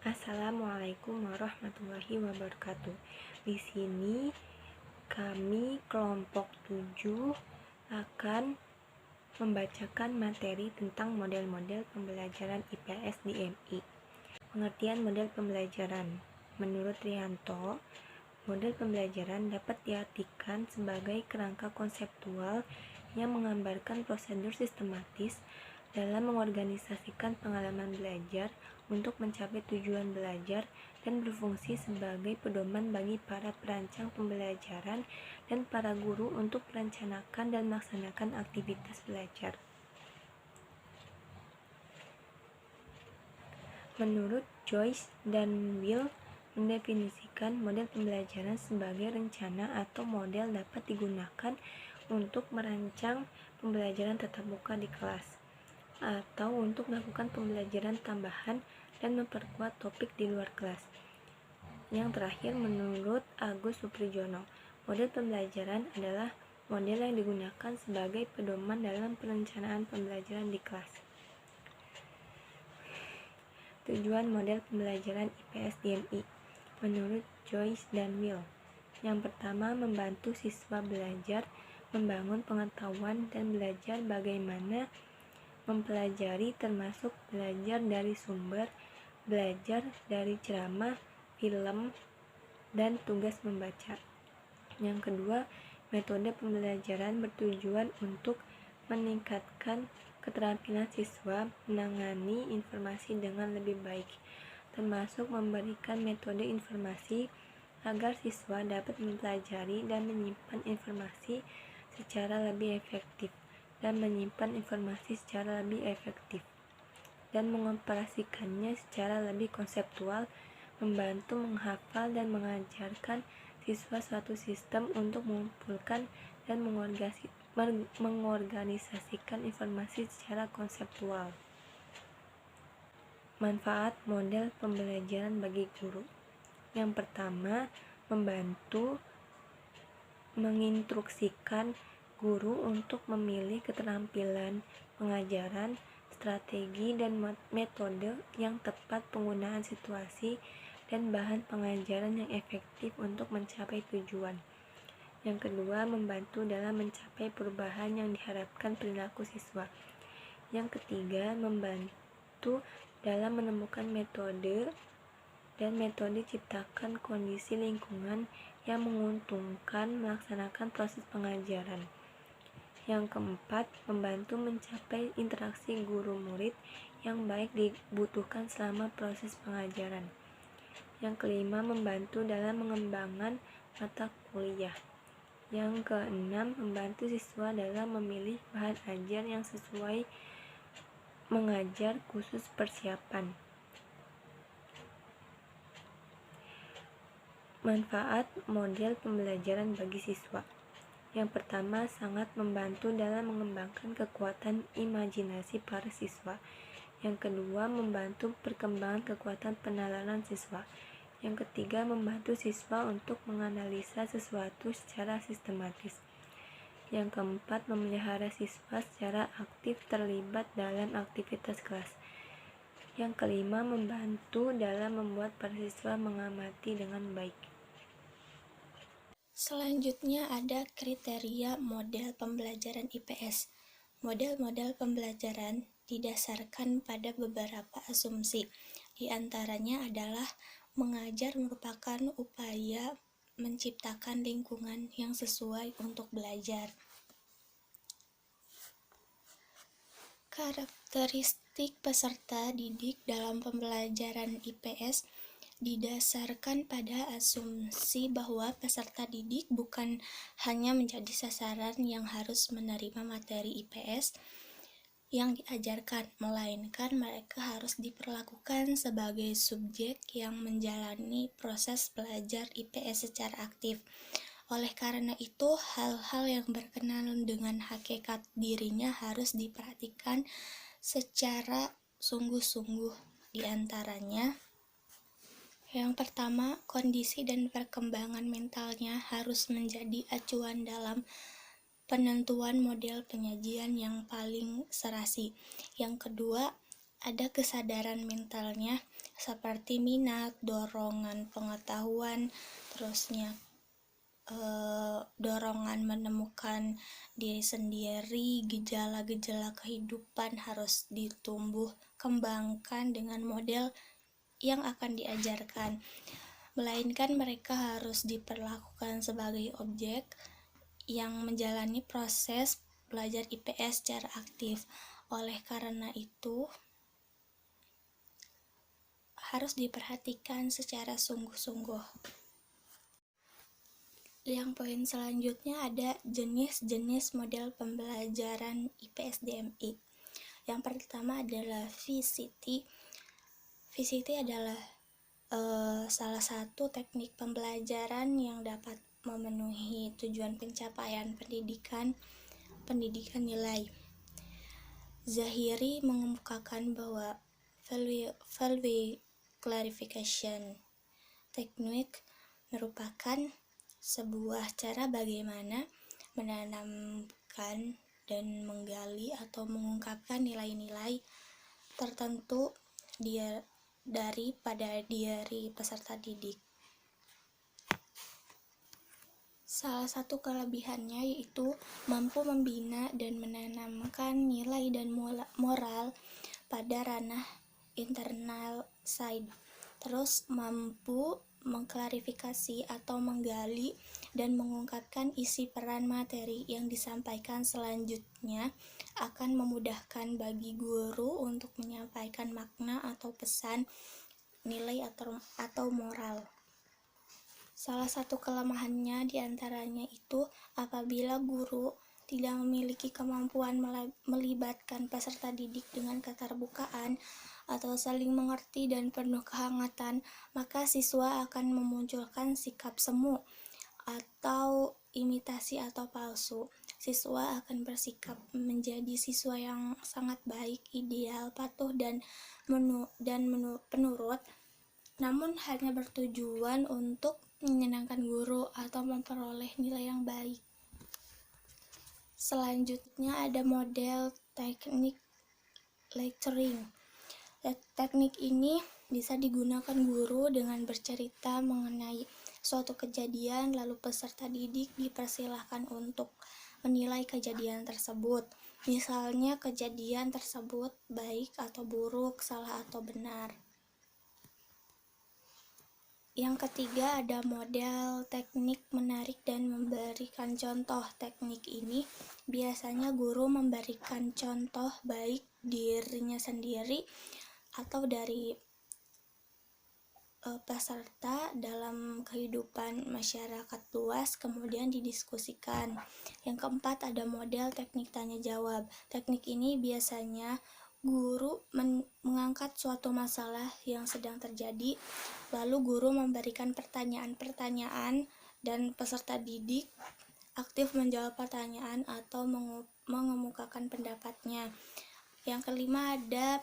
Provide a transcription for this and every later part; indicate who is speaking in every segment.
Speaker 1: Assalamualaikum warahmatullahi wabarakatuh. Di sini kami kelompok 7 akan membacakan materi tentang model-model pembelajaran IPS di MI. Pengertian model pembelajaran. Menurut Rianto, model pembelajaran dapat diartikan sebagai kerangka konseptual yang menggambarkan prosedur sistematis dalam mengorganisasikan pengalaman belajar untuk mencapai tujuan belajar dan berfungsi sebagai pedoman bagi para perancang pembelajaran dan para guru untuk merencanakan dan melaksanakan aktivitas belajar. Menurut Joyce dan Will, mendefinisikan model pembelajaran sebagai rencana atau model dapat digunakan untuk merancang pembelajaran tatap muka di kelas, atau untuk melakukan pembelajaran tambahan dan memperkuat topik di luar kelas. Yang terakhir, menurut Agus Suprijono, model pembelajaran adalah model yang digunakan sebagai pedoman dalam perencanaan pembelajaran di kelas. Tujuan model pembelajaran IPS di MI menurut Joyce dan Will. Yang pertama, membantu siswa belajar, membangun pengetahuan dan belajar bagaimana mempelajari, termasuk belajar dari sumber, belajar dari ceramah, film, dan tugas membaca. Yang kedua, metode pembelajaran bertujuan untuk meningkatkan keterampilan siswa menangani informasi dengan lebih baik, termasuk memberikan metode informasi agar siswa dapat mempelajari dan menyimpan informasi secara lebih efektif dan mengoperasikannya secara lebih konseptual, membantu menghafal dan mengajarkan siswa suatu sistem untuk mengumpulkan dan mengorganisasikan informasi secara konseptual. Manfaat model pembelajaran bagi guru. Yang pertama, membantu menginstruksikan guru untuk memilih keterampilan pengajaran, strategi dan metode yang tepat, penggunaan situasi dan bahan pengajaran yang efektif untuk mencapai tujuan. Yang kedua, membantu dalam mencapai perubahan yang diharapkan perilaku siswa. Yang ketiga, membantu dalam menemukan metode ciptakan kondisi lingkungan yang menguntungkan melaksanakan proses pengajaran. Yang keempat, membantu mencapai interaksi guru murid yang baik dibutuhkan selama proses pengajaran. Yang kelima, membantu dalam mengembangkan mata kuliah. Yang keenam, membantu siswa dalam memilih bahan ajar yang sesuai mengajar khusus persiapan. Manfaat model pembelajaran bagi siswa. Yang pertama, sangat membantu dalam mengembangkan kekuatan imajinasi para siswa. Yang kedua, membantu perkembangan kekuatan penalaran siswa. Yang ketiga, membantu siswa untuk menganalisa sesuatu secara sistematis. Yang keempat, memelihara siswa secara aktif terlibat dalam aktivitas kelas. Yang kelima, membantu dalam membuat para siswa mengamati dengan baik.
Speaker 2: Selanjutnya ada kriteria model pembelajaran IPS. Model-model pembelajaran didasarkan pada beberapa asumsi. Di antaranya adalah mengajar merupakan upaya menciptakan lingkungan yang sesuai untuk belajar. Karakteristik peserta didik dalam pembelajaran IPS didasarkan pada asumsi bahwa peserta didik bukan hanya menjadi sasaran yang harus menerima materi IPS yang diajarkan, melainkan mereka harus diperlakukan sebagai subjek yang menjalani proses belajar IPS secara aktif. Oleh karena itu, hal-hal yang berkenaan dengan hakikat dirinya harus diperhatikan secara sungguh-sungguh. Di antaranya, yang pertama, kondisi dan perkembangan mentalnya harus menjadi acuan dalam penentuan model penyajian yang paling serasi. Yang kedua, ada kesadaran mentalnya seperti minat, dorongan pengetahuan, terusnya dorongan menemukan diri sendiri, gejala-gejala kehidupan harus ditumbuh kembangkan dengan model yang akan diajarkan, melainkan mereka harus diperlakukan sebagai objek yang menjalani proses belajar IPS secara aktif. Oleh karena itu, harus diperhatikan secara sungguh-sungguh. Yang poin selanjutnya ada jenis-jenis model pembelajaran IPS DMI. Yang pertama adalah VCT. VCT adalah salah satu teknik pembelajaran yang dapat memenuhi tujuan pencapaian pendidikan nilai. Zahiri mengemukakan bahwa value clarification technique merupakan sebuah cara bagaimana menanamkan dan menggali atau mengungkapkan nilai-nilai tertentu pada diri peserta didik. Salah satu kelebihannya yaitu mampu membina dan menanamkan nilai dan moral pada ranah internal side. Terus mampu mengklarifikasi atau menggali dan mengungkapkan isi peran materi yang disampaikan selanjutnya akan memudahkan bagi guru untuk menyampaikan makna atau pesan, nilai atau moral. Salah satu kelemahannya diantaranya itu apabila guru tidak memiliki kemampuan melibatkan peserta didik dengan keterbukaan atau saling mengerti dan penuh kehangatan, maka siswa akan memunculkan sikap semu atau imitasi atau palsu. Siswa akan bersikap menjadi siswa yang sangat baik, ideal, patuh dan penurut, namun hanya bertujuan untuk menyenangkan guru atau memperoleh nilai yang baik. Selanjutnya ada model teknik lecturing. Teknik ini bisa digunakan guru dengan bercerita mengenai suatu kejadian, lalu peserta didik dipersilahkan untuk menilai kejadian tersebut. Misalnya kejadian tersebut baik atau buruk, salah atau benar. Yang ketiga ada model teknik menarik dan memberikan contoh. Teknik ini biasanya guru memberikan contoh baik dirinya sendiri atau dari peserta dalam kehidupan masyarakat luas, kemudian didiskusikan. Yang keempat ada model teknik tanya jawab. Teknik ini biasanya guru mengangkat suatu masalah yang sedang terjadi, lalu guru memberikan pertanyaan-pertanyaan dan peserta didik aktif menjawab pertanyaan atau mengemukakan pendapatnya. Yang kelima ada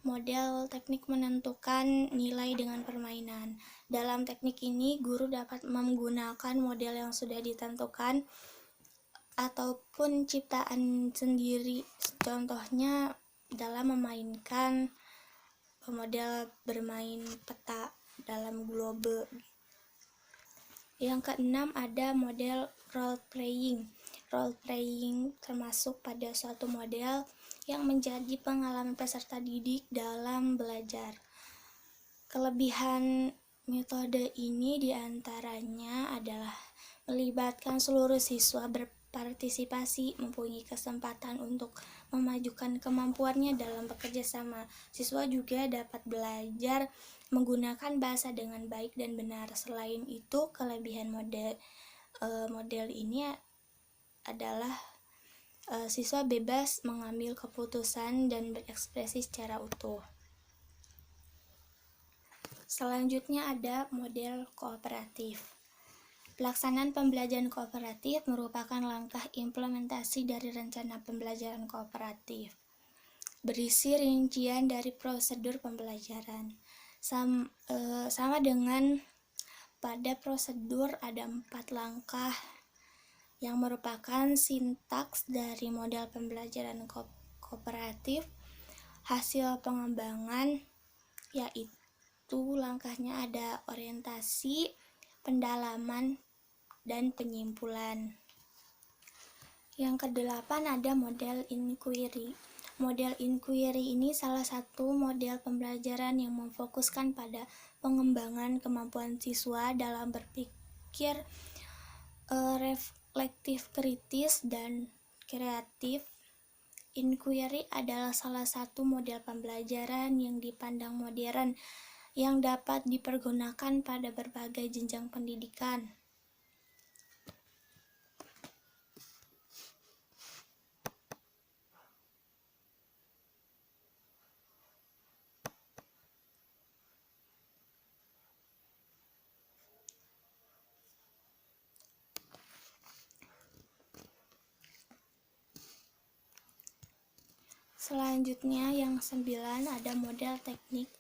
Speaker 2: model teknik menentukan nilai dengan permainan. Dalam teknik ini, guru dapat menggunakan model yang sudah ditentukan ataupun ciptaan sendiri. Contohnya dalam memainkan model bermain peta dalam globe. Yang keenam ada model role playing. Role playing termasuk pada suatu model yang menjadi pengalaman peserta didik dalam belajar. Kelebihan metode ini diantaranya adalah melibatkan seluruh siswa berpartisipasi, mempunyai kesempatan untuk memajukan kemampuannya dalam bekerja sama. Siswa juga dapat belajar menggunakan bahasa dengan baik dan benar. Selain itu, kelebihan model ini adalah siswa bebas mengambil keputusan dan berekspresi secara utuh. Selanjutnya ada model kooperatif. Pelaksanaan pembelajaran kooperatif merupakan langkah implementasi dari rencana pembelajaran kooperatif. Berisi rincian dari prosedur pembelajaran. Sama dengan pada prosedur ada 4 langkah yang merupakan sintaks dari model pembelajaran kooperatif. hasil pengembangan, yaitu langkahnya ada orientasi, pendalaman, dan penyimpulan. Yang kedelapan ada model inquiry. Model inquiry ini salah satu model pembelajaran yang memfokuskan pada pengembangan kemampuan siswa dalam berpikir reflektif, kritis, dan kreatif. Inquiry adalah salah satu model pembelajaran yang dipandang modern yang dapat dipergunakan pada berbagai jenjang pendidikan. Selanjutnya yang 9 ada model teknik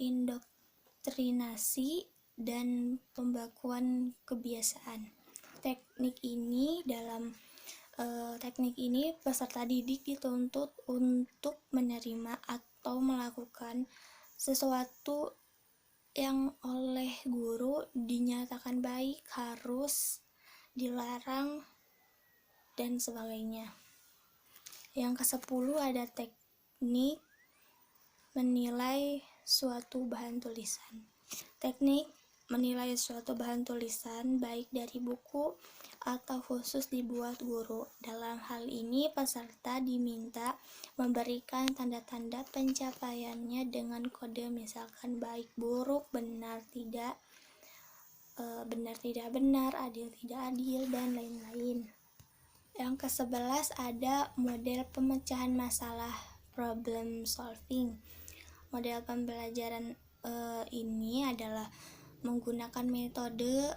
Speaker 2: indoktrinasi dan pembakuan kebiasaan. Teknik ini peserta didik dituntut untuk menerima atau melakukan sesuatu yang oleh guru dinyatakan baik, harus, dilarang, dan sebagainya. Yang ke-10 ada teknik menilai suatu bahan tulisan. Teknik menilai suatu bahan tulisan baik dari buku atau khusus dibuat guru. Dalam hal ini peserta diminta memberikan tanda-tanda pencapaiannya dengan kode, misalkan baik, buruk, benar tidak benar, adil tidak adil, dan lain-lain. Yang ke-11 ada model pemecahan masalah, problem solving. Model pembelajaran ini adalah menggunakan metode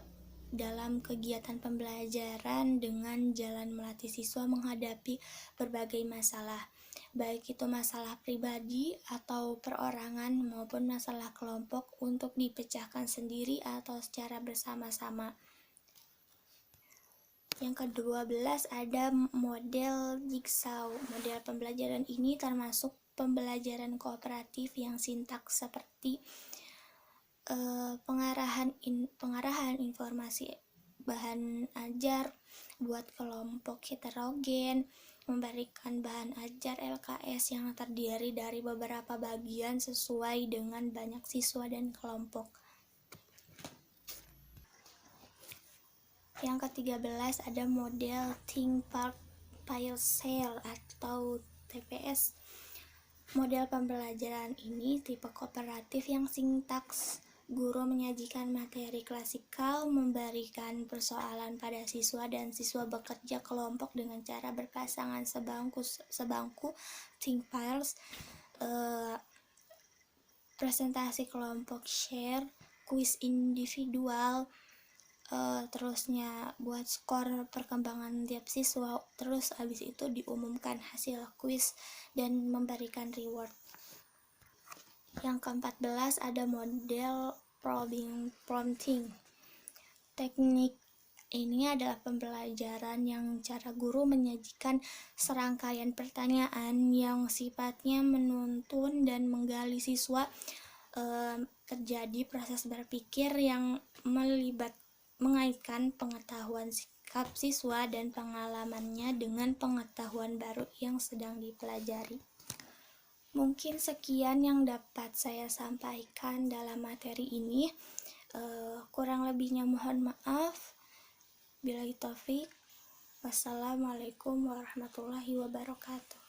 Speaker 2: dalam kegiatan pembelajaran dengan jalan melatih siswa menghadapi berbagai masalah, baik itu masalah pribadi atau perorangan maupun masalah kelompok, untuk dipecahkan sendiri atau secara bersama-sama. Yang ke-12 ada model jigsaw. Model pembelajaran ini termasuk pembelajaran kooperatif yang sintaks seperti pengarahan informasi bahan ajar buat kelompok heterogen, memberikan bahan ajar LKS yang terdiri dari beberapa bagian sesuai dengan banyak siswa dan kelompok. Yang ke-13 ada model Think Park File Cell atau TPS. Model pembelajaran ini tipe kooperatif yang sintaks guru menyajikan materi klasikal, memberikan persoalan pada siswa, dan siswa bekerja kelompok dengan cara berpasangan sebangku think piles, presentasi kelompok share, kuis individual, terusnya buat skor perkembangan tiap siswa, terus habis itu diumumkan hasil kuis dan memberikan reward. Yang ke-14 ada model prompting. Teknik ini adalah pembelajaran yang cara guru menyajikan serangkaian pertanyaan yang sifatnya menuntun dan menggali siswa. Terjadi proses berpikir yang mengaitkan pengetahuan sikap siswa dan pengalamannya dengan pengetahuan baru yang sedang dipelajari. Mungkin sekian yang dapat saya sampaikan dalam materi ini. Kurang lebihnya mohon maaf. Billahi taufik. Wassalamualaikum warahmatullahi wabarakatuh.